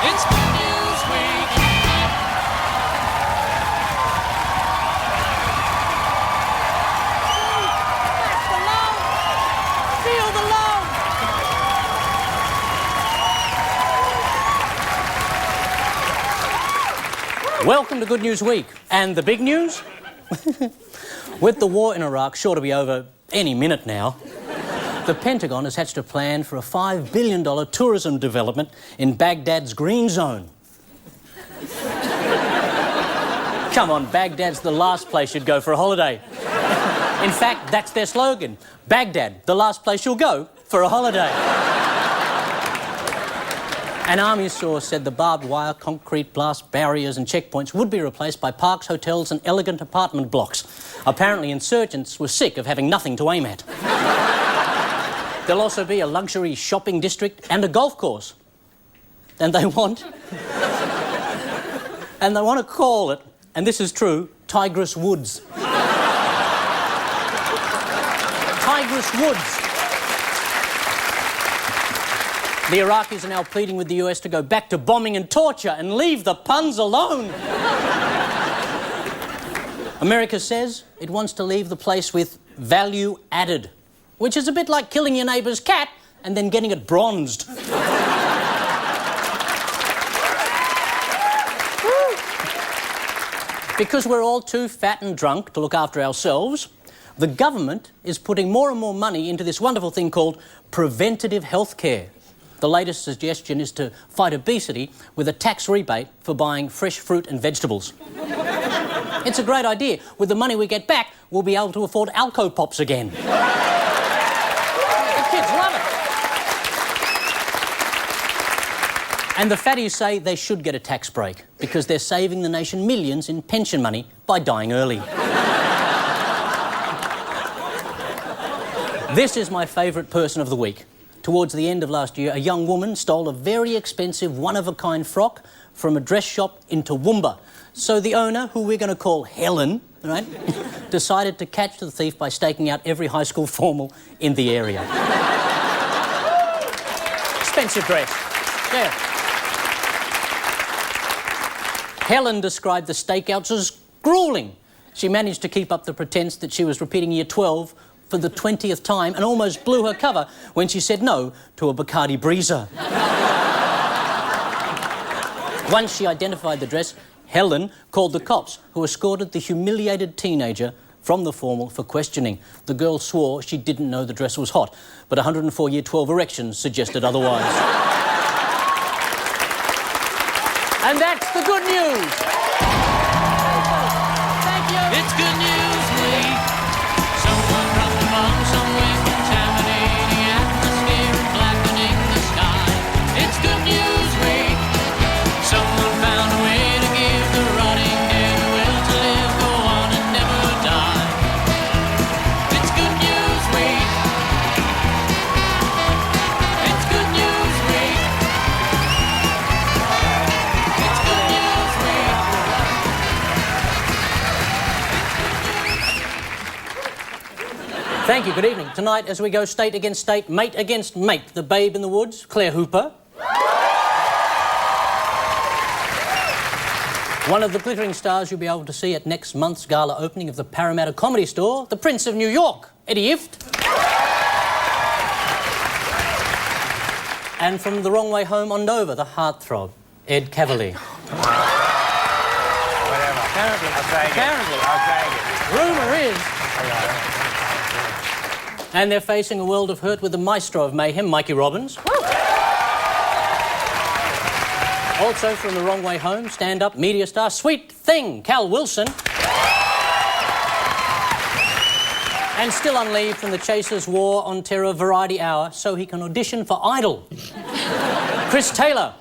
It's Good News Week. That's the love. Feel the love. Welcome to Good News Week. And the big news? With the war in Iraq sure to be over any minute now, the Pentagon has hatched a plan for a $5 billion tourism development in Baghdad's green zone. Come on, Baghdad's the last place you'd go for a holiday. In fact, that's their slogan. Baghdad, the last place you'll go for a holiday. An army source said the barbed wire, concrete blast barriers and checkpoints would be replaced by parks, hotels and elegant apartment blocks. Apparently insurgents were sick of having nothing to aim at. There'll also be a luxury shopping district and a golf course. And they want to call it, and this is true, Tigress Woods. Tigress Woods. The Iraqis are now pleading with the US to go back to bombing and torture and leave the puns alone. America says it wants to leave the place with value added, which is a bit like killing your neighbour's cat and then getting it bronzed. Because we're all too fat and drunk to look after ourselves, the government is putting more and more money into this wonderful thing called preventative health care. The latest suggestion is to fight obesity with a tax rebate for buying fresh fruit and vegetables. It's a great idea. With the money we get back, we'll be able to afford Alco Pops again. The kids love it. And the fatties say they should get a tax break because they're saving the nation millions in pension money by dying early. This is my favourite person of the week. Towards the end of last year, a young woman stole a very expensive, one-of-a-kind frock from a dress shop in Toowoomba. So the owner, who we're going to call Helen, right, decided to catch the thief by staking out every high school formal in the area. Expensive dress. Yeah. Helen described the stakeouts as gruelling. She managed to keep up the pretense that she was repeating Year 12 for the 20th time and almost blew her cover when she said no to a Bacardi Breezer. Once she identified the dress, Helen called the cops, who escorted the humiliated teenager from the formal for questioning. The girl swore she didn't know the dress was hot, but 104 Year 12 erections suggested otherwise. And that's the good news. Thank you. It's Good News Week. Someone dropped a bomb somewhere, contaminating the atmosphere and blackening the sky. It's Good News Week. Someone found a way to give the rotting dead the will to live, go on and never die. It's Good News Week. It's Good News Week. It's Good News Week. Thank you, good evening. Tonight, as we go state against state, mate against mate, the babe in the woods, Claire Hooper. One of the glittering stars you'll be able to see at next month's gala opening of the Parramatta Comedy Store, the Prince of New York, Eddie Ifft. And from the wrong way home on Nova, the heartthrob, Ed Kavalee. Whatever. Apparently. I'll take it. Rumour is... And they're facing a world of hurt with the maestro of mayhem, Mikey Robbins. Also from the wrong way home, stand-up media star, sweet thing, Cal Wilson. And still on leave from the Chasers' War on Terror Variety Hour so he can audition for Idol. Chris Taylor.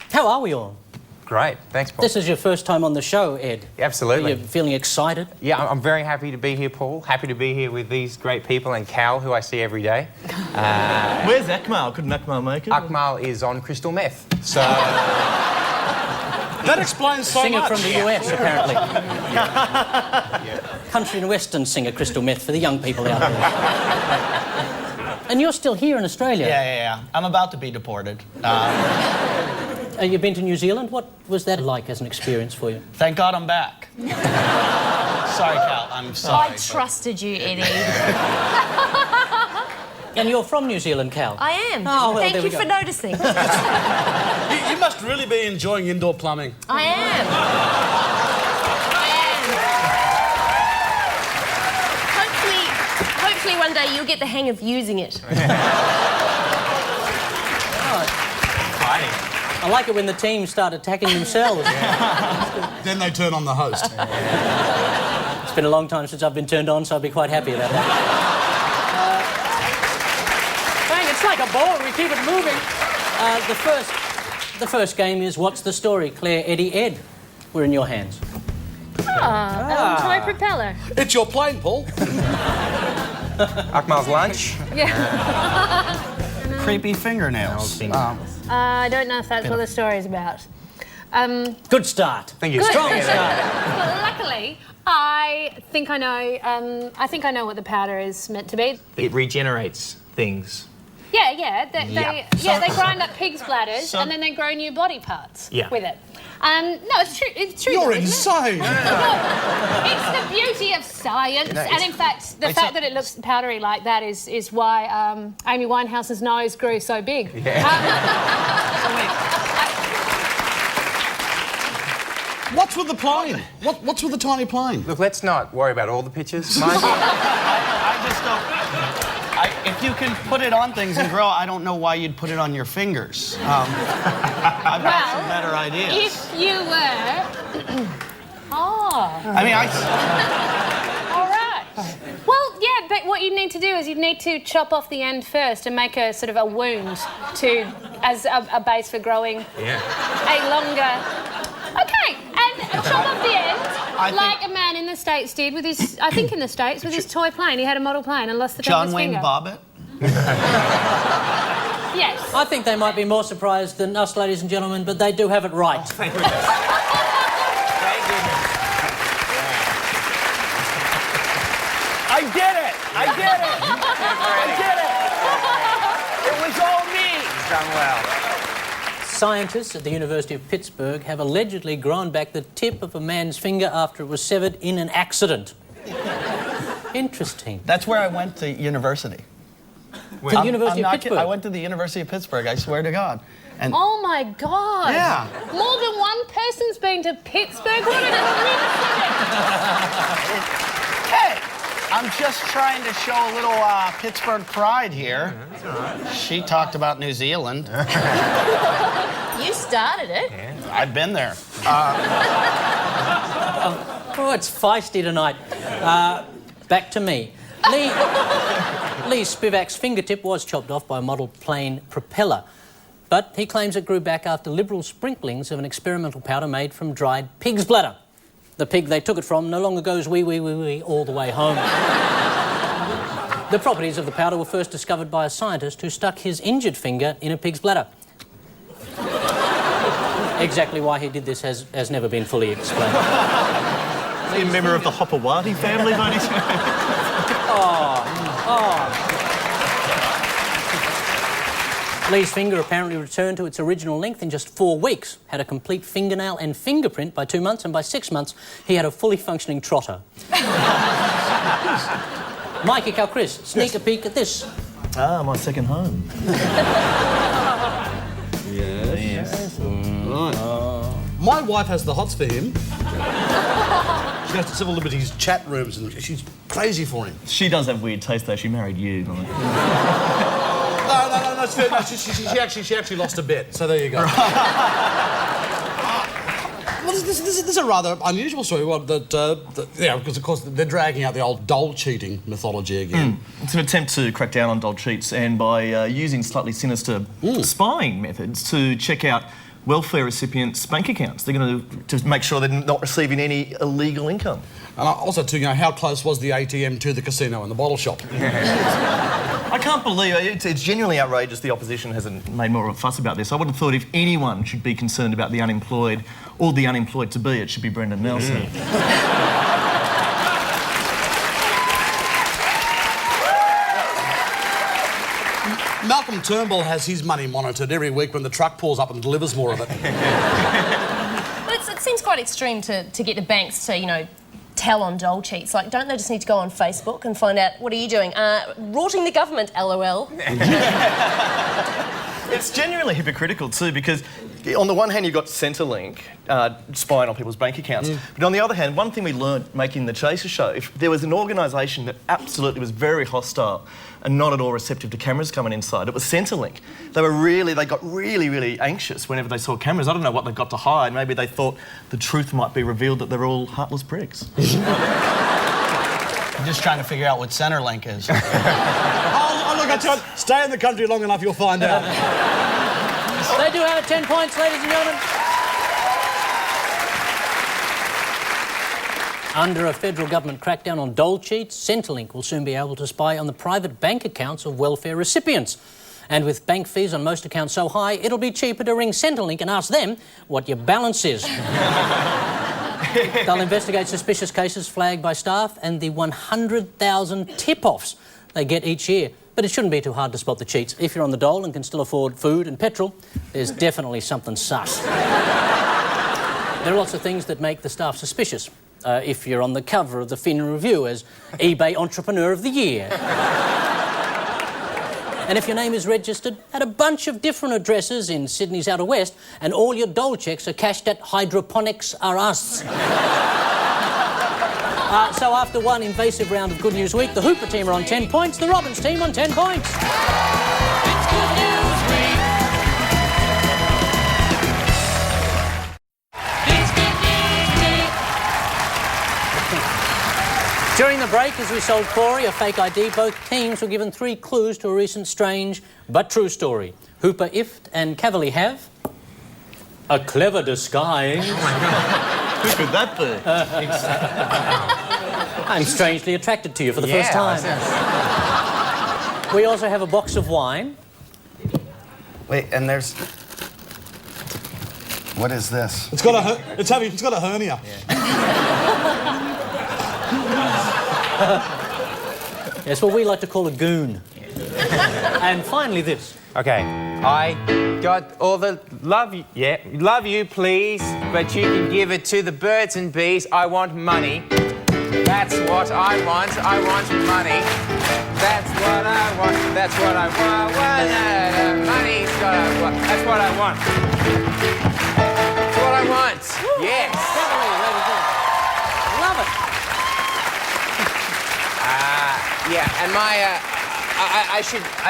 How are we all? Great, thanks, Paul. This is your first time on the show, Ed. Absolutely. Are you feeling excited? Yeah, I'm very happy to be here, Paul. Happy to be here with these great people and Cal, who I see every day. Where's Akmal? Couldn't Akmal make it? Akmal is on crystal meth, so... That explains so Singer much. from the US, apparently. Country and western singer, crystal meth, for the young people out there. And you're still here in Australia? Yeah. I'm about to be deported. You've been to New Zealand? What was that like as an experience for you? Thank God I'm back. Sorry, Cal. I'm sorry. I trusted you, Eddie. And you're from New Zealand, Cal? I am. Oh, well, Thank there we you go. for noticing. You must really be enjoying indoor plumbing. I am. Hopefully one day you'll get the hang of using it. I like it when the teams start attacking themselves. Then they turn on the host. It's been a long time since I've been turned on, so I'll be quite happy about that. Bang, it's like a ball, we keep it moving. The first game is What's the Story? Claire, Eddie, Ed. We're in your hands. Toy propeller. It's your plane, Paul. Akmal's lunch. Creepy fingernails. I don't know if that's what the story's about. Good start. Thank you. Strong start. But luckily, I think I know. I think I know what the powder is meant to be. It regenerates things. Yeah. They grind up pigs' bladders and then they grow new body parts with it. No, it's true. It's true. You're though, isn't insane. it? It's the beauty of science, and in fact, the fact that it looks powdery like that is why Amy Winehouse's nose grew so big. What's with the plane? What's with the tiny plane? Look, let's not worry about all the pictures, Mikey. I just don't... if you can put it on things and grow, I don't know why you'd put it on your fingers. I've got some better ideas. If you were... I mean, All right. Well, yeah, but what you'd need to do is you'd need to chop off the end first and make a sort of a wound as a base for growing a longer... Okay, and chop off the end like a man in the States did with his... I think in the States, with his toy plane. He had a model plane and lost the top of John his Wayne finger. Bobbitt. Yes. I think they might be more surprised than us, ladies and gentlemen, but they do have it right. Thank goodness. Thank goodness. I did it! It was all me! It's done well. Scientists at the University of Pittsburgh have allegedly grown back the tip of a man's finger after it was severed in an accident. Interesting. That's where I went to university. To the University of Pittsburgh? I went to the University of Pittsburgh, I swear to God. And Oh, my God. Yeah. More than one person's been to Pittsburgh? What an hey, I'm just trying to show a little Pittsburgh pride here. That's all right. She talked about New Zealand. You started it. I've been there. Oh, it's feisty tonight. Back to me. Lee Spivak's fingertip was chopped off by a model plane propeller, but he claims it grew back after liberal sprinklings of an experimental powder made from dried pig's bladder. The pig they took it from no longer goes wee, wee, wee, wee all the way home. The properties of the powder were first discovered by a scientist who stuck his injured finger in a pig's bladder. Exactly why he did this has never been fully explained. Is he a member of the Hopawati family, by any chance? Lee's finger apparently returned to its original length in just 4 weeks, had a complete fingernail and fingerprint by 2 months, and by 6 months he had a fully functioning trotter. Mikey, Chris, sneak a peek at this. Ah, my second home. Yes. Right. My wife has the hots for him. She goes to Civil Liberties chat rooms and she's crazy for him. She does have weird taste, though. She married you. Like. No, it's fair. No, she actually lost a bet, so there you go. Well, this is a rather unusual story, because of course they're dragging out the old doll cheating mythology again. It's an attempt to crack down on doll cheats, and by using slightly sinister spying methods to check out welfare recipients' bank accounts. They're going to make sure they're not receiving any illegal income. And also, too, how close was the ATM to the casino and the bottle shop? I can't believe it. It's genuinely outrageous the opposition hasn't made more of a fuss about this. I would have thought if anyone should be concerned about the unemployed or the unemployed to be, it should be Brendan Nelson. Malcolm Turnbull has his money monitored every week when the truck pulls up and delivers more of it. But it seems quite extreme to get the banks to, you know, tell on dole cheats. Like, don't they just need to go on Facebook and find out, what are you doing? Rorting the government, LOL. It's genuinely hypocritical too, because on the one hand you've got Centerlink spying on people's bank accounts, but on the other hand, one thing we learned making the Chaser show, if there was an organisation that absolutely was very hostile and not at all receptive to cameras coming inside, it was Centerlink. They got really anxious whenever they saw cameras. I don't know what they've got to hide. Maybe they thought the truth might be revealed that they're all heartless pricks. I'm just trying to figure out what Centerlink is. Oh, look, I tell you, stay in the country long enough, you'll find out. They do have 10 points, ladies and gentlemen. Under a federal government crackdown on dole cheats, Centerlink will soon be able to spy on the private bank accounts of welfare recipients. And with bank fees on most accounts so high, it'll be cheaper to ring Centerlink and ask them what your balance is. They'll investigate suspicious cases flagged by staff and the 100,000 tip-offs they get each year. But it shouldn't be too hard to spot the cheats. If you're on the dole and can still afford food and petrol, there's definitely something sus. There are lots of things that make the staff suspicious. If you're on the cover of the Fin Review as eBay Entrepreneur of the Year. And if your name is registered at a bunch of different addresses in Sydney's outer west and all your dole checks are cashed at Hydroponics R Us. So after one invasive round of Good News Week, the Hooper team are on 10 points, the Robbins team on 10 points. It's Good News Week. It's Good News Week. During the break, as we sold Corey a fake ID, both teams were given 3 clues to a recent strange but true story. Hooper, Ifft and Kavalee have a clever disguise. Who could that be? I'm strangely attracted to you for the first time. We also have a box of wine. Wait, and there's... What is this? It's got a hernia. Yes, what we like to call a goon. And finally this. Okay, I got all the love you, please, but you can give it to the birds and bees. I want money. That's what I want. I want money. That's what I want. That's what I want. Money's what I want. That's what I want. That's what I want. Yes. Love it. Yeah, and my. I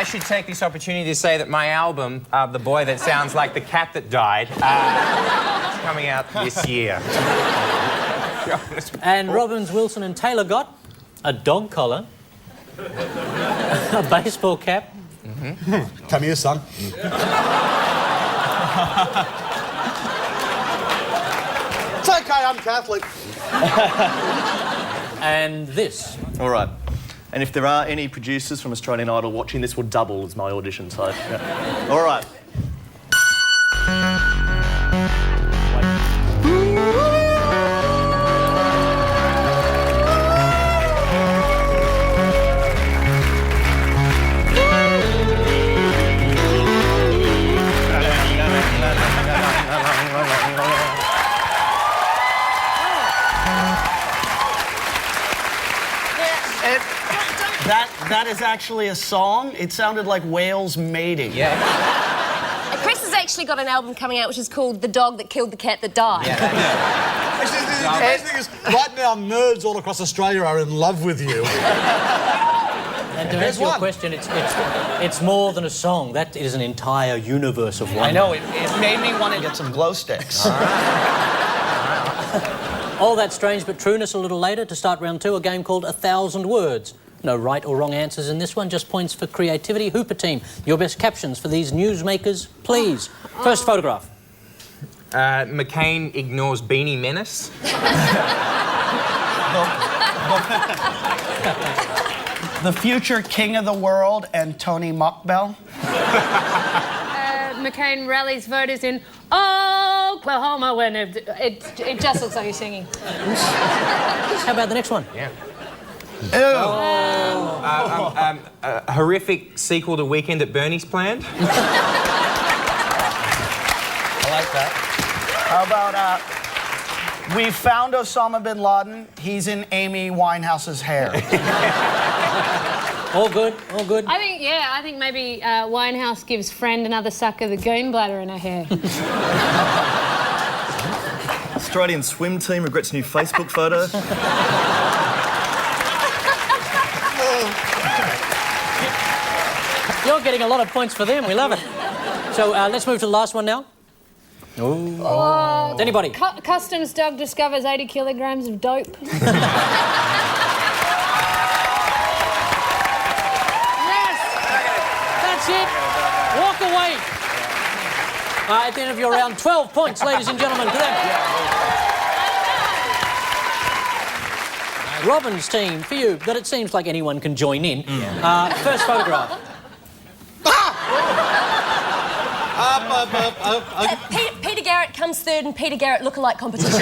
should take this opportunity to say that my album, The Boy That Sounds Like the Cat That Died, is coming out this year. And Robbins, Wilson and Taylor got a dog collar, a baseball cap. Come here, son. It's okay, I'm Catholic. And this. All right. And if there are any producers from Australian Idol watching, this will double as my audition, so... Yeah. All right. That is actually a song. It sounded like whales mating. Yeah. Chris has actually got an album coming out which is called The Dog That Killed the Cat That Died. Actually, the amazing thing is, right now, nerds all across Australia are in love with you. And to answer your question, it's more than a song. That is an entire universe of wonder. I know, it made me want to get some glow sticks. All that strange but trueness a little later. To start round 2, a game called 1,000 Words. No right or wrong answers in this one, just points for creativity. Hooper team, your best captions for these newsmakers, please. First photograph. McCain ignores Beanie Menace. The future king of the world and Tony Muckbell. McCain rallies voters in Oklahoma when it just looks like he's singing. How about the next one? Yeah. A horrific sequel to Weekend at Bernie's planned. I like that. How about, we found Osama bin Laden. He's in Amy Winehouse's hair. All good, all good. I think maybe Winehouse gives friend another suck of the goon bladder in her hair. Australian swim team regrets new Facebook photo. You're getting a lot of points for them. We love it. So let's move to the last one now. Oh. Anybody? Customs dog discovers 80 kilograms of dope. Yes! That's it. Walk away. At the end of your round, 12 points, ladies and gentlemen, to them. Robin's team, for you, but it seems like anyone can join in. First photograph. Peter Garrett comes third in Peter Garrett lookalike competition.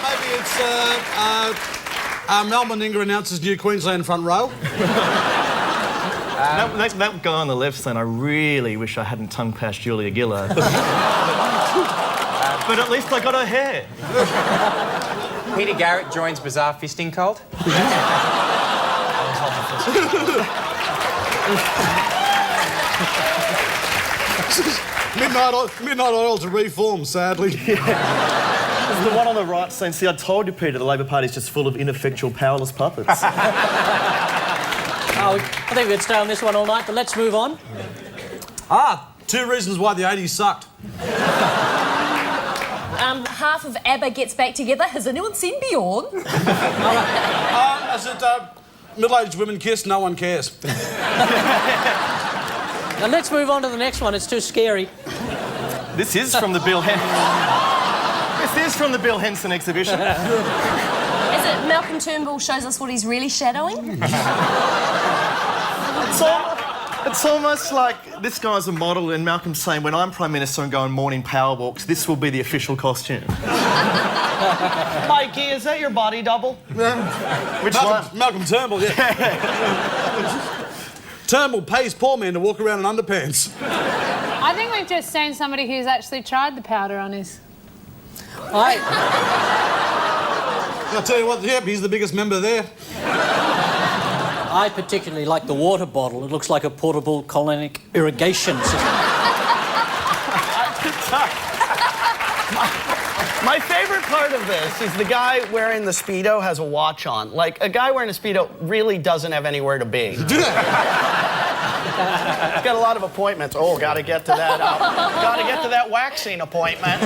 Maybe it's Melbourne Inga announces new Queensland front row. That guy on the left saying, I really wish I hadn't tongue passed Julia Gillard. But at least I got her hair. Peter Garrett joins bizarre fisting cult. Midnight oil to reform, sadly. The one on the right saying, see, I told you, Peter, the Labor Party's just full of ineffectual, powerless puppets. I think we could stay on this one all night, but let's move on. 2 reasons why the 80s sucked. Half of ABBA gets back together. Has anyone seen Bjorn? I said, middle-aged women kiss, no one cares. Now let's move on to the next one. It's too scary. This is from the Bill Henson exhibition. Is it Malcolm Turnbull shows us what he's really shadowing? It's almost like this guy's a model and Malcolm's saying, when I'm Prime Minister and go on morning power walks, this will be the official costume. Mikey, is that your body double? Which one? Malcolm Turnbull, yeah. Turnbull pays poor men to walk around in underpants. I think we've just seen somebody who's actually tried the powder on his. I'll tell you what, yep, he's the biggest member there. I particularly like the water bottle. It looks like a portable colonic irrigation system. My favourite part of this is the guy wearing the Speedo has a watch on. Like, a guy wearing a Speedo really doesn't have anywhere to be. He's got a lot of appointments. Oh, gotta get to that waxing appointment.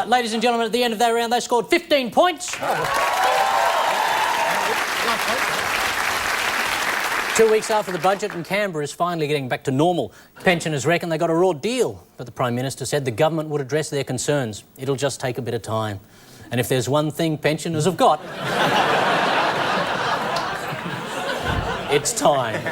Ladies and gentlemen, at the end of that round, they scored 15 points. 2 weeks after the budget, and Canberra is finally getting back to normal. Pensioners reckon they got a raw deal, but the Prime Minister said the government would address their concerns. It'll just take a bit of time. And if there's one thing pensioners have got, it's time.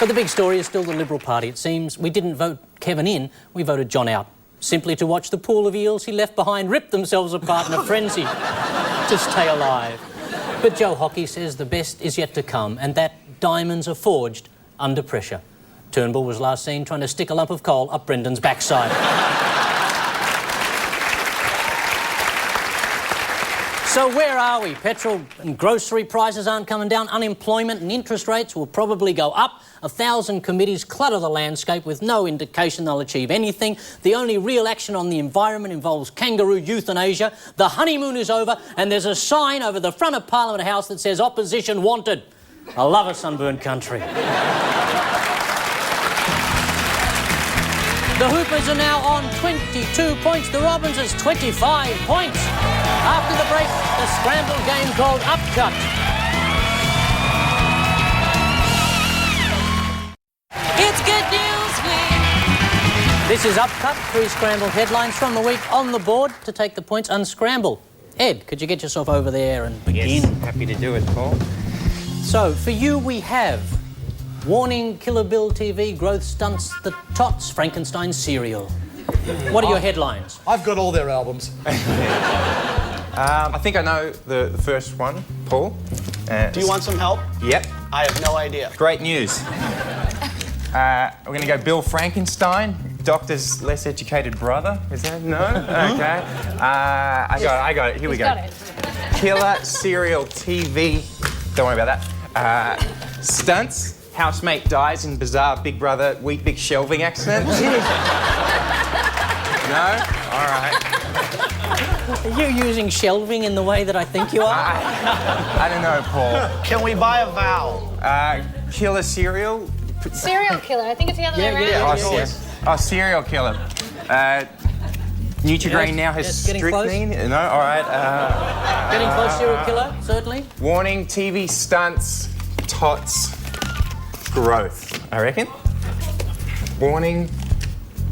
But the big story is still the Liberal Party. It seems we didn't vote Kevin in, we voted John out. Simply to watch the pool of eels he left behind rip themselves apart in a frenzy to stay alive. But Joe Hockey says the best is yet to come and that diamonds are forged under pressure. Turnbull was last seen trying to stick a lump of coal up Brendan's backside. So where are we? Petrol and grocery prices aren't coming down. Unemployment and interest rates will probably go up. 1,000 committees clutter the landscape with no indication they'll achieve anything. The only real action on the environment involves kangaroo euthanasia. The honeymoon is over and there's a sign over the front of Parliament House that says opposition wanted. I love a sunburned country. The Hoopers are now on 22 points. The Robins is 25 points. After the break, the scramble game called Upcut. It's good news week. This is Upcut, 3 scrambled headlines from the week on the board. To take the points, unscramble. Ed, could you get yourself over there and begin? Yes, happy to do it, Paul. So, for you we have Warning, Killer Bill TV, Growth Stunts, The Tots, Frankenstein Cereal. What are your headlines? I've got all their albums. I think I know the first one, Paul. Do you want some help? Yep. I have no idea. Great news. We're going to go Bill Frankenstein, Doctor's less educated brother. Is that? No? Okay. I got it. Here we go. Got it. Killer Serial TV. Don't worry about that. Stunts. Housemate dies in bizarre Big Brother Wheat Big shelving accident. No? All right. Are you using shelving in the way that I think you are? I don't know, Paul. Can we buy a vowel? Killer Serial. Serial killer. I think it's the other way around. Oh, yes. Oh, serial killer. Nutrigrain Yes, now has yes, getting strychnine. No, all right. Getting close, serial killer, certainly. Warning: TV stunts, tots, growth. I reckon. Warning.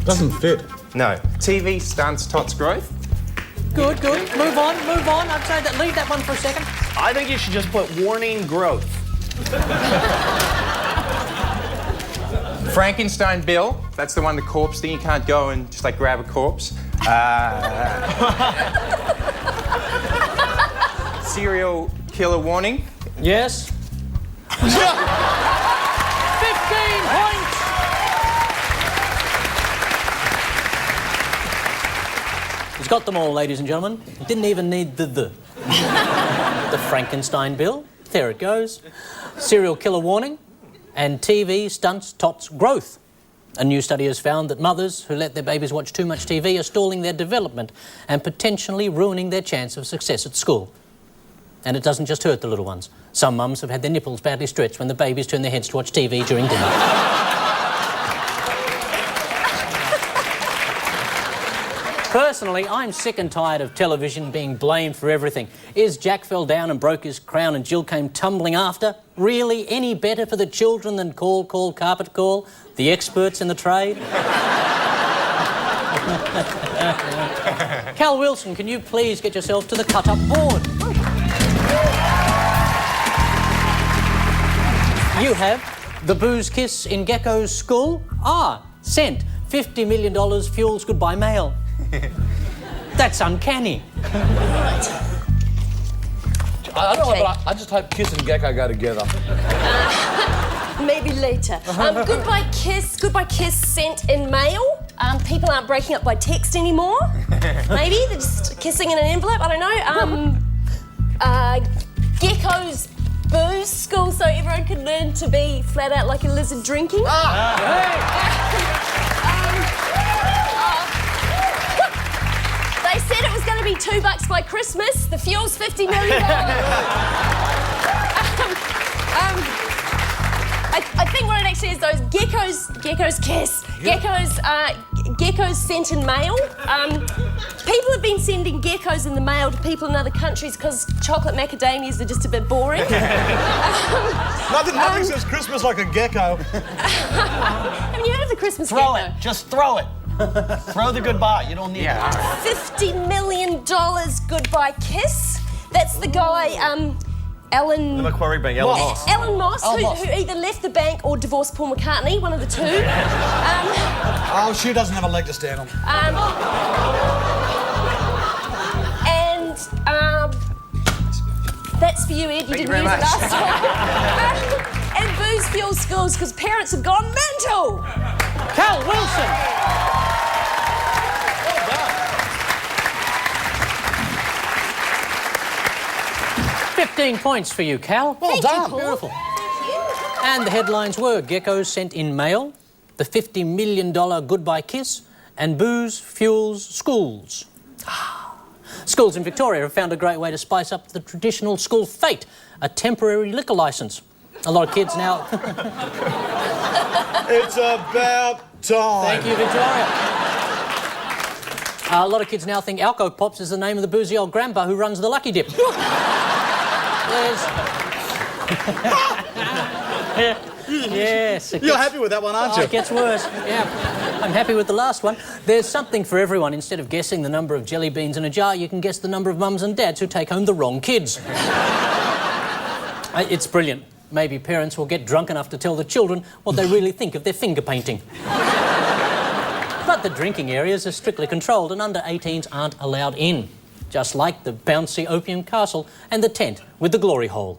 Doesn't fit. No. TV stunts, tots, growth. Good, good. Move on, move on. I'd say that. Leave that one for a second. I think you should just put warning growth. Frankenstein Bill. That's the one, the corpse thing. You can't go and just like grab a corpse. Serial killer warning. Yes. 15 points! He's got them all, ladies and gentlemen. He didn't even need the. The Frankenstein Bill. There it goes. Serial killer warning. And TV stunts tots growth. A new study has found that mothers who let their babies watch too much TV are stalling their development and potentially ruining their chance of success at school. And it doesn't just hurt the little ones. Some mums have had their nipples badly stretched when the babies turn their heads to watch TV during dinner. Personally, I'm sick and tired of television being blamed for everything. Is Jack fell down and broke his crown and Jill came tumbling after really any better for the children than Call, Carpet Call, the experts in the trade? Cal Wilson, can you please get yourself to the cut-up board? You have the booze kiss in Gecko's school. Sent $50 million fuels goodbye mail. That's uncanny. I don't know, but I just hope Kiss and Gecko go together. Maybe later. Goodbye kiss sent in mail. People aren't breaking up by text anymore. Maybe they're just kissing in an envelope. I don't know. Gecko's booze school, so everyone can learn to be flat out like a lizard drinking. They said it was going to be $2 by Christmas. The fuel's $50 million. I think what it actually is, those geckos kiss, geckos sent in mail. People have been sending geckos in the mail to people in other countries because chocolate macadamias are just a bit boring. Nothing says Christmas like a gecko. Have you heard of the Christmas Throw gecko? it. Just throw it. Throw the goodbye. You don't need it. $50 million goodbye kiss. That's the guy, Alan... The Macquarie Bank, Alan Moss. Alan Moss, who either left the bank or divorced Paul McCartney, one of the two. She doesn't have a leg to stand on. That's for you, Ed. You didn't use it last time. And booze fuels schools because parents have gone mental. Cal Wilson! 15 points for you, Cal. Well done. Beautiful. And the headlines were geckos sent in mail, the $50 million goodbye kiss, and booze fuels schools. Schools in Victoria have found a great way to spice up the traditional school fete, a temporary liquor licence. A lot of kids now... It's about time. Thank you, Victoria. A lot of kids now think Alco Pops is the name of the boozy old grandpa who runs the Lucky Dip. Yes. You're happy with that one, aren't you? It gets worse, yeah. I'm happy with the last one. There's something for everyone. Instead of guessing the number of jelly beans in a jar, you can guess the number of mums and dads who take home the wrong kids. It's brilliant. Maybe parents will get drunk enough to tell the children what they really think of their finger painting. But the drinking areas are strictly controlled and under 18s aren't allowed in. Just like the bouncy opium castle and the tent with the glory hole.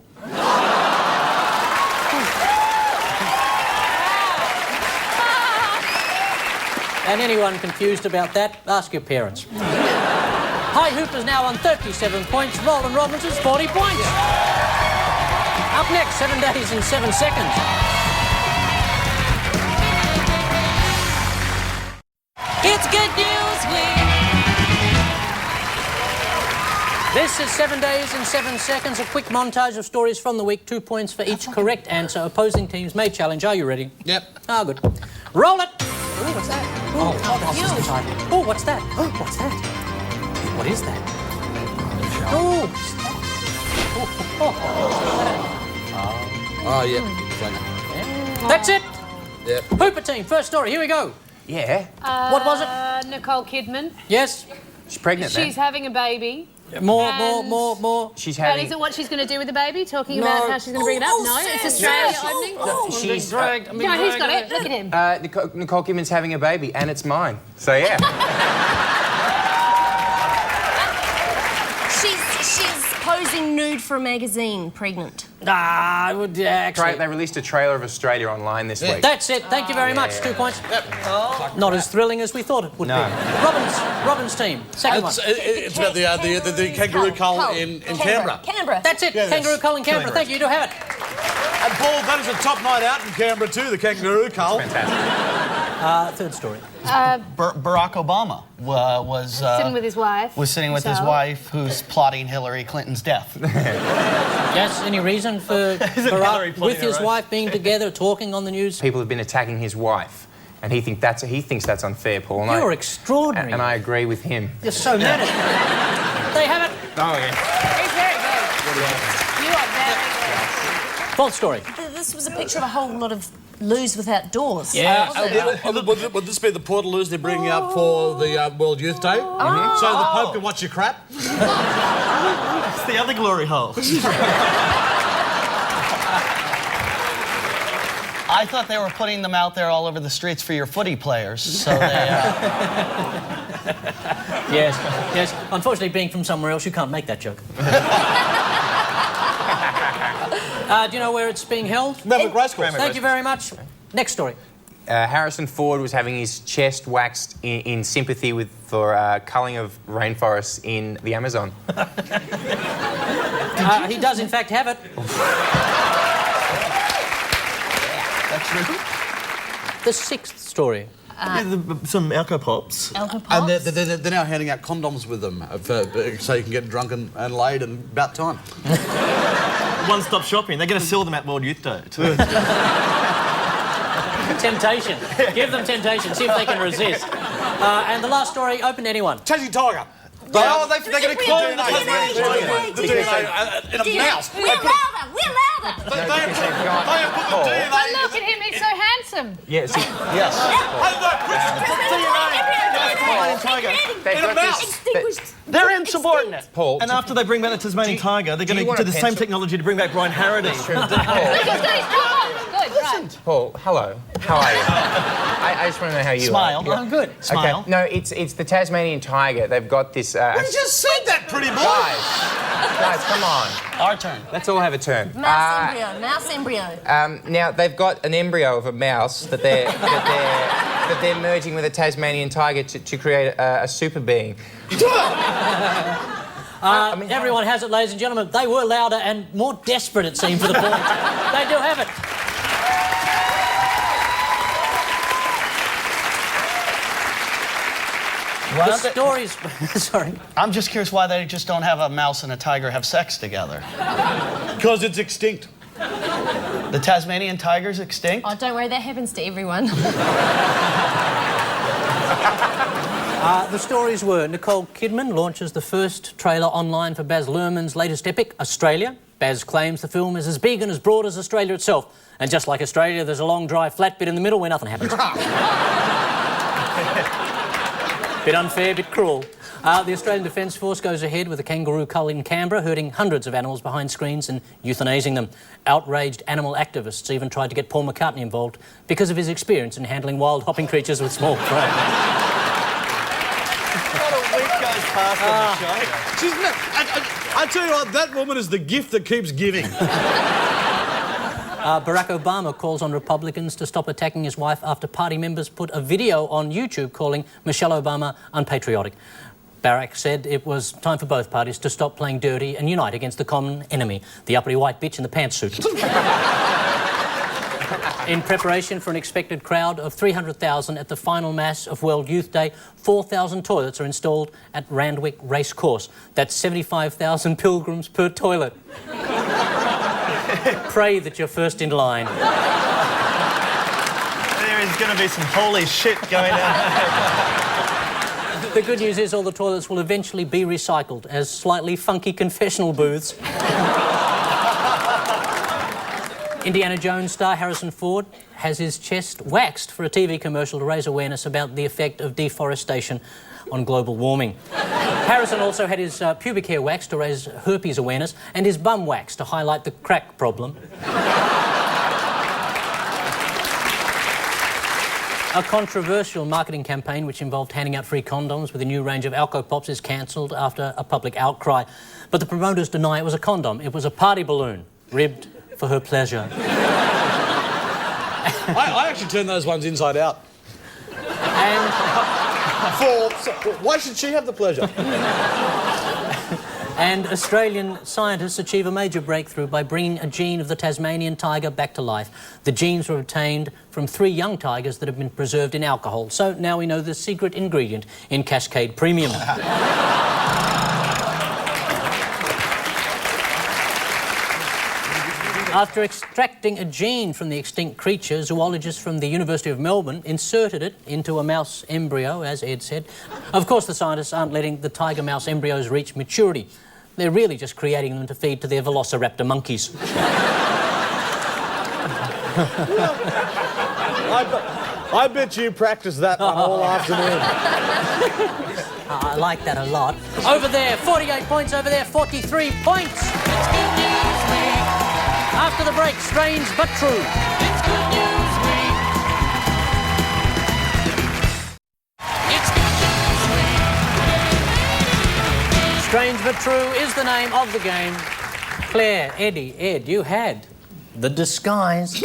And anyone confused about that, ask your parents. High Hooper's now on 37 points. Roland Robinson's 40 points. Up next, 7 days and 7 seconds. It's Good News Week. This is 7 days and 7 seconds. A quick montage of stories from the week. 2 points for each correct answer. Opposing teams may challenge. Are you ready? Yep. Ah, good. Roll it. Ooh, what's that? Oh, what's that? Oh, what's that? What is that? Oh, Oh, yeah. that's it. Yep. Hooper team, first story. Here we go. Yeah. What was it? Nicole Kidman. Yes. She's pregnant She's now. having a baby. More. She's And having... is it what she's going to do with the baby? Talking about how she's going to bring it up? No, it's Australia opening. She's... No, he's got it. Look at him. Nicole Kidman's having a baby, and it's mine. So, yeah. She's posing nude for a magazine, pregnant. I would actually... They released a trailer of Australia online this week. That's it. Thank you very much. 2 points. Yep. Not as thrilling as we thought it would be. Robin's team. Second one. It's about the kangaroo cull in Canberra. Canberra. That's it. Kangaroo cull in Canberra. Thank you. You do have it. And Paul, that is a top night out in Canberra too, the kangaroo cull. Fantastic. Third story. Barack Obama was Sitting with his wife. was sitting with his wife, who's plotting Hillary Clinton's death. Yes, any reason for Barack with his wife being together, talking on the news? People have been attacking his wife, and he thinks that's unfair, Paul. And You're extraordinary. And I agree with him. You're so mad at They have it. Oh, yeah. He's very good. You are very good. Fourth story. This was a picture of a whole lot of loos without doors. Yeah. Would this be the portaloos they're bringing up for the World Youth Day? So the Pope can watch your crap? It's the other glory hole. I thought they were putting them out there all over the streets for your footy players, so they... Yes. Unfortunately, being from somewhere else, you can't make that joke. Do you know where it's being held? Maverick Racecourse. Thank you very much. Next story. Harrison Ford was having his chest waxed in sympathy for culling of rainforests in the Amazon. He does, in fact, have it. That's true. The sixth story. Some alcopops. And they're now handing out condoms with them so you can get drunk and laid and about time. One-stop shopping. They're going to sell them at World Youth Day too. Temptation. Give them temptation. See if they can resist. And the last story, open to anyone. Chasing tiger. They're going to clone the The DNA in a mouse. We're louder. They have put the DNA. But look at him, he's so handsome. Yeah, see, Yes. they've got this... They're insubordinate. Paul, And after they bring back the Tasmanian tiger, they're going to want do a the same pencil? technology to bring back Brian Harrody. He's got his top on. Good, right. Paul, hello. How are you? I just want to know how you Smile. are. I'm good. Smile. Okay. No, it's the Tasmanian tiger. They've got this... You just said that, pretty boy. Guys, come on. Our turn. Let's all have a turn. Mouse embryo. Now they've got an embryo of a mouse that they're merging with a Tasmanian tiger to create a super being. Everyone has it, ladies and gentlemen. They were louder and more desperate, it seemed, for the point. They do have it. The stories... Sorry. I'm just curious why they just don't have a mouse and a tiger have sex together. Because it's extinct. The Tasmanian tiger's extinct? Oh, don't worry, that happens to everyone. The stories were Nicole Kidman launches the first trailer online for Baz Luhrmann's latest epic, Australia. Baz claims the film is as big and as broad as Australia itself. And just like Australia, there's a long, dry, flat bit in the middle where nothing happens. Bit unfair, bit cruel. The Australian Defence Force goes ahead with a kangaroo cull in Canberra, herding hundreds of animals behind screens and euthanasing them. Outraged animal activists even tried to get Paul McCartney involved because of his experience in handling wild hopping creatures with small prey. Not a week goes past on the show. I tell you what, that woman is the gift that keeps giving. Barack Obama calls on Republicans to stop attacking his wife after party members put a video on YouTube calling Michelle Obama unpatriotic. Barack said it was time for both parties to stop playing dirty and unite against the common enemy, the uppity white bitch in the pantsuit. In preparation for an expected crowd of 300,000 at the final mass of World Youth Day, 4,000 toilets are installed at Randwick Race Course. That's 75,000 pilgrims per toilet. Pray that you're first in line. There is going to be some holy shit going on. The good news is all the toilets will eventually be recycled as slightly funky confessional booths. Indiana Jones star Harrison Ford has his chest waxed for a TV commercial to raise awareness about the effect of deforestation on global warming. Harrison also had his pubic hair waxed to raise herpes awareness and his bum waxed to highlight the crack problem. A controversial marketing campaign which involved handing out free condoms with a new range of Alco Pops is cancelled after a public outcry. But the promoters deny it was a condom. It was a party balloon, ribbed for her pleasure. I actually turned those ones inside out. And why should she have the pleasure? And Australian scientists achieve a major breakthrough by bringing a gene of the Tasmanian tiger back to life. The genes were obtained from 3 young tigers that have been preserved in alcohol. So now we know the secret ingredient in Cascade Premium. After extracting a gene from the extinct creature, zoologists from the University of Melbourne inserted it into a mouse embryo, as Ed said. Of course, the scientists aren't letting the tiger mouse embryos reach maturity. They're really just creating them to feed to their velociraptor monkeys. I bet you practiced that one all afternoon. I like that a lot. Over there, 48 points. Over there, 43 points. It's good news week. After the break, strange but true. It's good news week. It's good news week. Strange but true is the name of the game. Claire, Eddie, Ed, you had the disguise.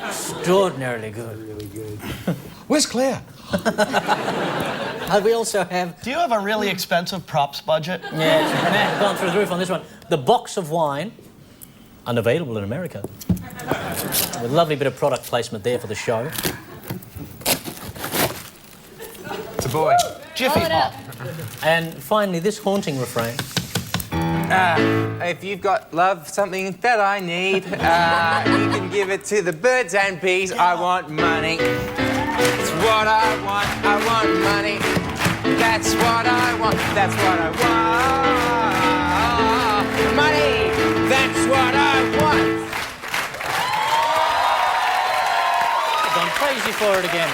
Extraordinarily good. Really good. Where's Claire? We also have... Do you have a really expensive props budget? Yeah, it's gone through the roof on this one. The box of wine, unavailable in America. A lovely bit of product placement there for the show. It's a boy. Jiffy Pop. And finally, this haunting refrain. If you've got love, something that I need, you can give it to the birds and bees. I want money. It's what I want. I want money. That's what I want. That's what I want. Money. That's what I want. I've gone crazy for it again.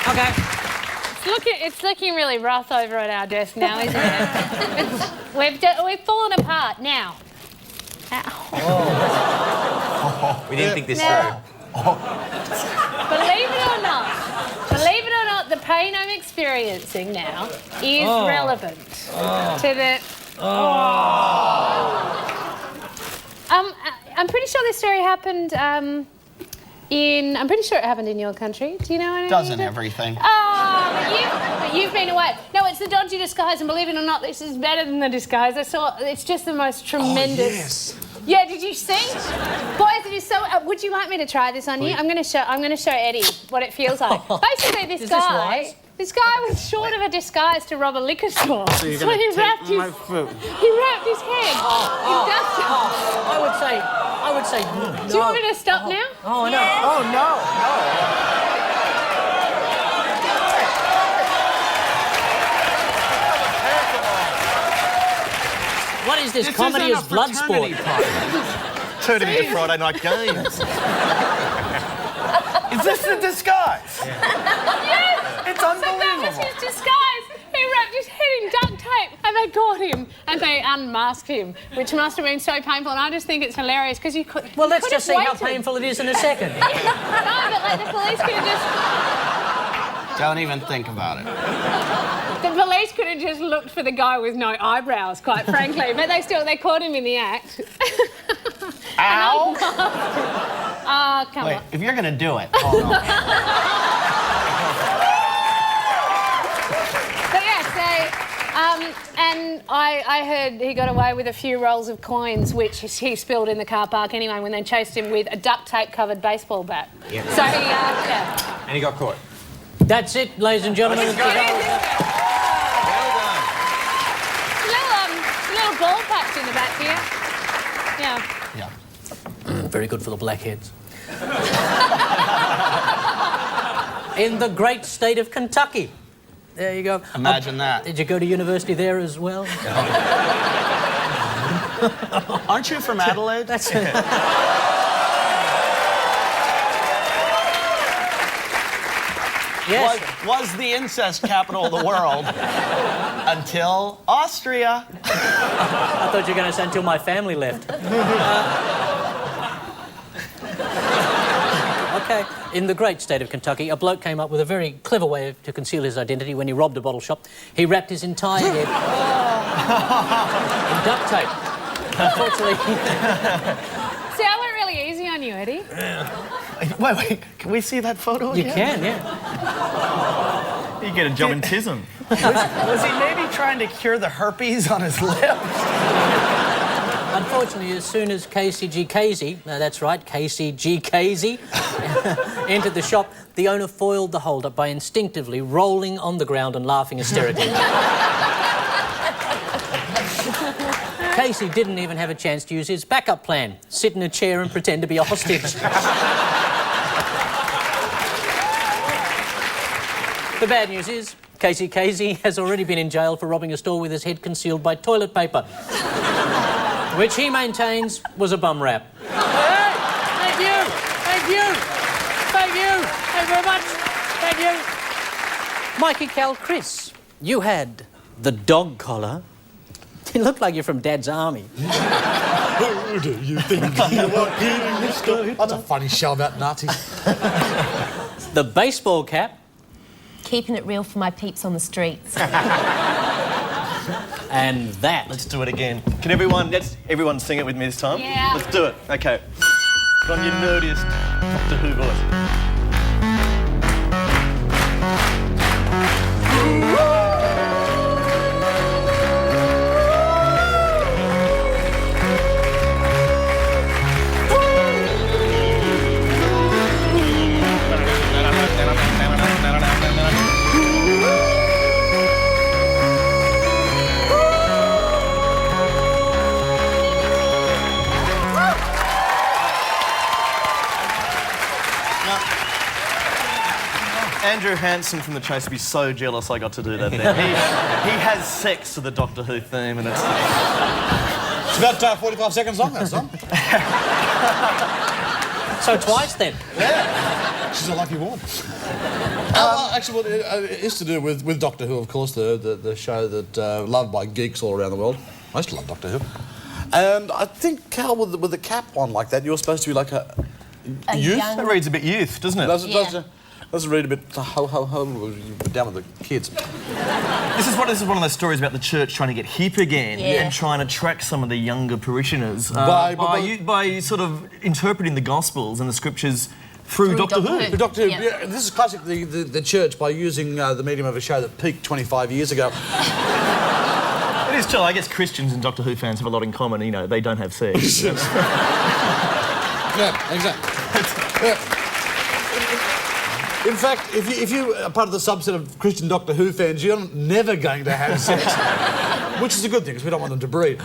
Okay. It's looking really rough over at our desk now, isn't it? We've fallen apart now. We didn't think this Now, through. believe it or not, the pain I'm experiencing now is relevant to the. I'm pretty sure this story happened. I'm pretty sure it happened in your country. Do you know anything? Doesn't everything. Oh, but you've been away. No, it's the dodgy disguise, and believe it or not, this is better than the disguise. It's just the most tremendous. Oh, yes. Yeah, did you see? Boys, it is so. Would you like me to try this on you? I'm going to show Eddie what it feels like. Basically, this guy was short of a disguise to rob a liquor store. So he wrapped his head. I would say no. Do you want me to stop now? Oh, no. Yes. Oh, no. What is this? Comedy is blood sport. Turning into Friday night games. Is this the disguise? Yes. It's So that was his disguise. He wrapped his head in duct tape and they caught him and they unmasked him, which must have been so painful. And I just think it's hilarious because you could. Well, let's just see how painful it is in a second. No, but like the police could have just. Don't even think about it. The police could have just looked for the guy with no eyebrows, quite frankly, but they caught him in the act. Ow! Oh, come Wait, on. if you're gonna do it, hold on. But yeah, so, and I heard he got away with a few rolls of coins, which he spilled in the car park anyway when they chased him with a duct tape covered baseball bat. Yeah. So he, yeah. And he got caught. That's it, ladies and gentlemen. Well done. Little ball patch in the back here. Yeah. Yeah. Very good for the blackheads. In the great state of Kentucky. There you go. Imagine that. Did you go to university there as well? Aren't you from Adelaide? That's Yes. Was the incest capital of the world until Austria. I thought you were going to say until my family left. Okay. In the great state of Kentucky, a bloke came up with a very clever way to conceal his identity when he robbed a bottle shop. He wrapped his entire head in duct tape. Unfortunately... See, I went really easy on you, Eddie. Wait, can we see that photo You again? can, yeah. You get a job in TISM. Was he maybe trying to cure the herpes on his lips? Unfortunately, as soon as Casey G. Casey, that's right, Casey G. Casey, entered the shop, the owner foiled the hold-up by instinctively rolling on the ground and laughing hysterically. Casey didn't even have a chance to use his backup plan, sit in a chair and pretend to be a hostage. The bad news is, Casey has already been in jail for robbing a store with his head concealed by toilet paper, which he maintains was a bum rap. Hey, thank you, thank you, thank you, thank you very much, thank you. Mikey, Cal, Chris, you had the dog collar. You look like you're from Dad's army. Who do you think you are kidding, mister? That's a funny show about Nazis. The baseball cap. Keeping it real for my peeps on the streets. And that. Let's do it again. Can everyone sing it with me this time? Yeah. Let's do it. Okay. Put on your nerdiest Doctor Who voice. Andrew Hansen from The Chase would be so jealous I got to do that there. He has sex to the Doctor Who theme and it's about 45 seconds long, that song. So twice then. Yeah. She's a lucky woman. Actually, well, it is to do with Doctor Who, of course, the show that loved by geeks all around the world. I used to love Doctor Who. And I think, Cal, with the cap on like that, you're supposed to be like a youth? young- That reads a bit youth, doesn't it? Doesn't read a bit ho, down with the kids. This is one of those stories about the church trying to get hip again Yeah. and trying to attract some of the younger parishioners By sort of interpreting the Gospels and the Scriptures through Doctor Who. The Doctor Who, Yeah. yeah, this is classic, the church, by using the medium of a show that peaked 25 years ago. It is true. I guess Christians and Doctor Who fans have a lot in common. You know, they don't have sex. Yeah, exactly. Yeah. In fact, if you are part of the subset of Christian Doctor Who fans, you're never going to have sex. Which is a good thing, because we don't want them to breed.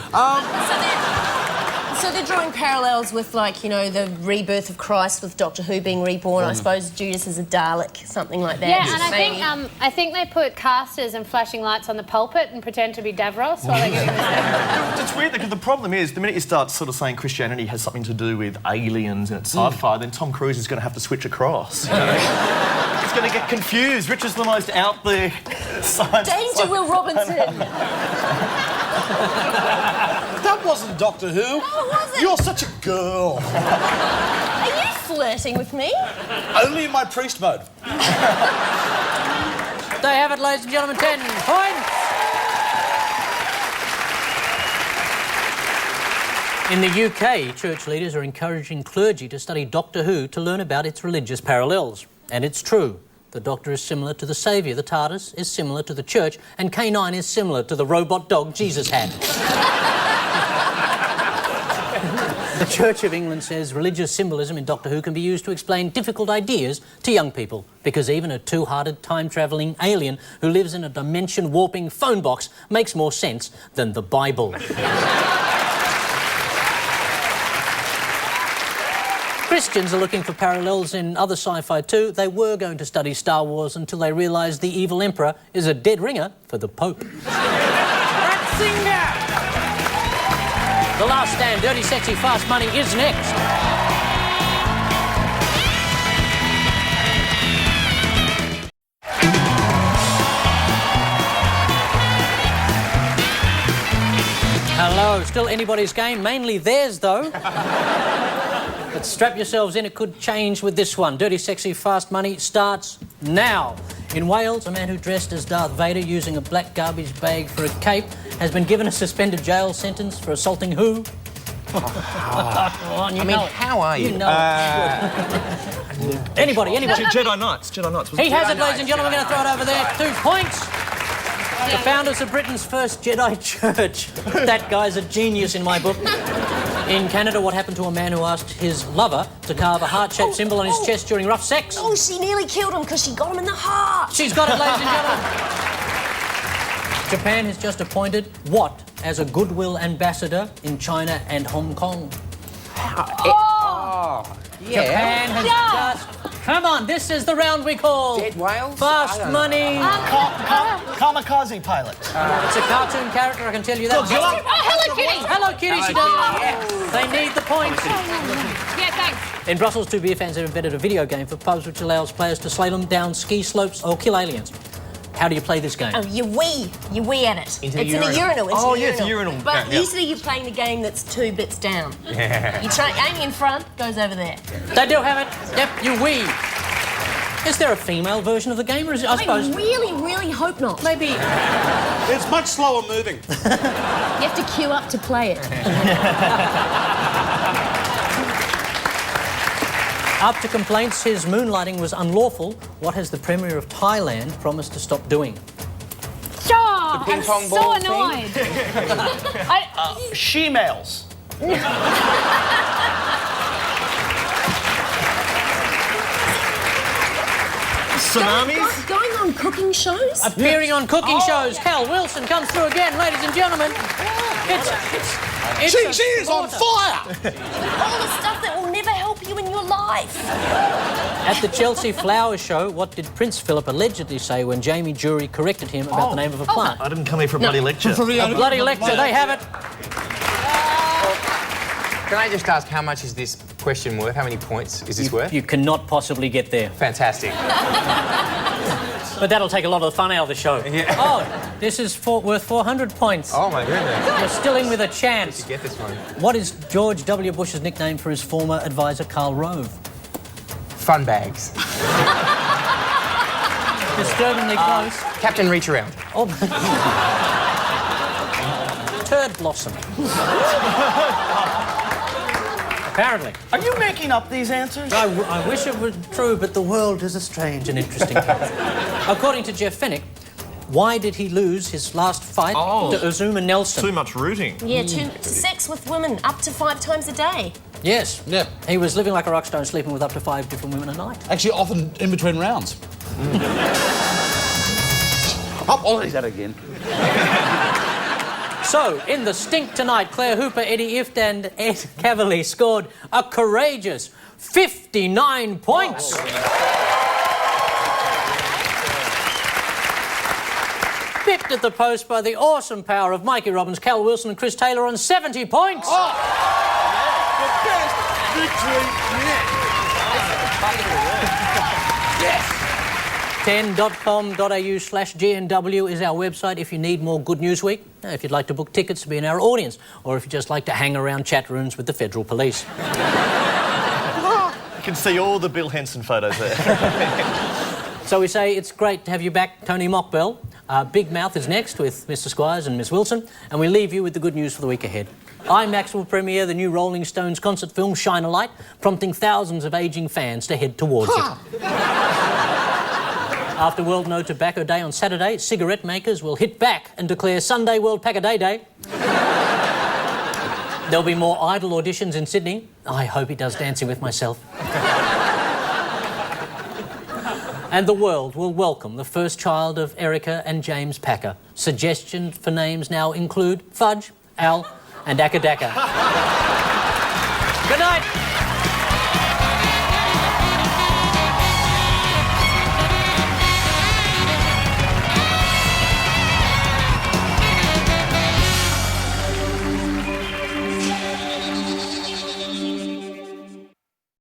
So they're drawing parallels with, like, you know, the rebirth of Christ with Doctor Who being reborn. I suppose Judas is a Dalek, something like that. Yeah, and Maybe. I think they put casters and flashing lights on the pulpit and pretend to be Davros while they're getting this. It's weird because the problem is the minute you start sort of saying Christianity has something to do with aliens and it's sci-fi, then Tom Cruise is going to have to switch across. You know? Everyone's going to get confused. Rich is the most out there science. Danger, Will Robinson. That wasn't Doctor Who. Oh, was it? You're such a girl. Are you flirting with me? Only in my priest mode. They have it, ladies and gentlemen, 10 points. In the UK, church leaders are encouraging clergy to study Doctor Who to learn about its religious parallels. And it's true. The Doctor is similar to the Saviour, the TARDIS is similar to the Church, and K9 is similar to the robot dog Jesus had. The Church of England says religious symbolism in Doctor Who can be used to explain difficult ideas to young people, because even a two-hearted, time-travelling alien who lives in a dimension-warping phone box makes more sense than the Bible. Christians are looking for parallels in other sci-fi too. They were going to study Star Wars until they realised the evil Emperor is a dead ringer for the Pope. Ratzinger! The Last Stand, Dirty Sexy Fast Money is next. Hello, still anybody's game, mainly theirs though. But strap yourselves in, it could change with this one. Dirty Sexy Fast Money starts now. In Wales, a man who dressed as Darth Vader using a black garbage bag for a cape has been given a suspended jail sentence for assaulting who? How are you? You know anybody? Jedi Knights. He has it, ladies and gentlemen. We're going to throw it over there. 2 points. The founders of Britain's first Jedi Church. That guy's a genius in my book. In Canada, what happened to a man who asked his lover to carve a heart-shaped symbol on his chest during rough sex? Oh, she nearly killed him because she got him in the heart. She's got it, ladies and gentlemen. Japan has just appointed what as a goodwill ambassador in China and Hong Kong? Japan has just... Come on, this is the round we call... Dead whales? Fast Money. Kamikaze pilot. It's a cartoon character, I can tell you that. Hello Kitty! Hello Kitty, she does. They need the points. Yeah, thanks. In Brussels, 2 beer fans have invented a video game for pubs which allows players to slalom down ski slopes or kill aliens. How do you play this game? Oh, you wee at it. Into the it's in a urinal. Oh, yeah, it's a urinal. But Yeah. usually you're playing the game that's 2 bits down. You try aiming in front, goes over there. They do have it. Yep, you wee. Is there a female version of the game, or is it, I suppose... I really hope not. Maybe... It's much slower moving. You have to queue up to play it. After complaints his moonlighting was unlawful, what has the Premier of Thailand promised to stop doing? Oh, The ping I'm pong so ball annoyed. She-males. Tsunamis? Going on cooking shows? Appearing on cooking shows, Cal Wilson comes through again, ladies and gentlemen. It's She is on fire! All the stuff that will never help you in your life. At the Chelsea Flower Show, what did Prince Philip allegedly say when Jamie Jury corrected him about the name of a plant? I didn't come here for a bloody lecture. A bloody lecture, they have it. Can I just ask, how much is this question worth? How many points is this worth? You cannot possibly get there. Fantastic. But that'll take a lot of the fun out of the show. Yeah. Oh, this is worth 400 points. Oh, my goodness. You're still in with a chance. To get this one. What is George W. Bush's nickname for his former advisor, Karl Rove? Fun bags. Disturbingly close. Captain Reach Around. Oh. Turd Blossom. Apparently. Are you making up these answers? I wish it were true, but the world is a strange and interesting place. According to Jeff Fennick, why did he lose his last fight to Uzuma Nelson? Too much rooting. Yeah, sex with women up to 5 times a day. Yes. Yeah. He was living like a rock star and sleeping with up to 5 different women a night. Actually, often in between rounds. Oh, he's at it again. So, in the stink tonight, Claire Hooper, Eddie Ifft and Ed Kavalee scored a courageous 59 points. Pipped at the post by the awesome power of Mikey Robbins, Cal Wilson and Chris Taylor on 70 points. The best victory yet. Yes. 10.com.au/GNW is our website if you need more Good News Week, if you'd like to book tickets to be in our audience, or if you just like to hang around chat rooms with the federal police. You can see all the Bill Henson photos there. So we say it's great to have you back, Tony Mockbell. Big Mouth is next with Mr. Squires and Miss Wilson, and we leave you with the good news for the week ahead. IMAX will premiere the new Rolling Stones concert film Shine a Light, prompting thousands of ageing fans to head towards it. After World No Tobacco Day on Saturday, cigarette makers will hit back and declare Sunday World Pack-A-Day Day. There'll be more Idol auditions in Sydney. I hope he does Dancing with Myself. And the world will welcome the first child of Erica and James Packer. Suggestions for names now include Fudge, Al, and Akadaka. Good night.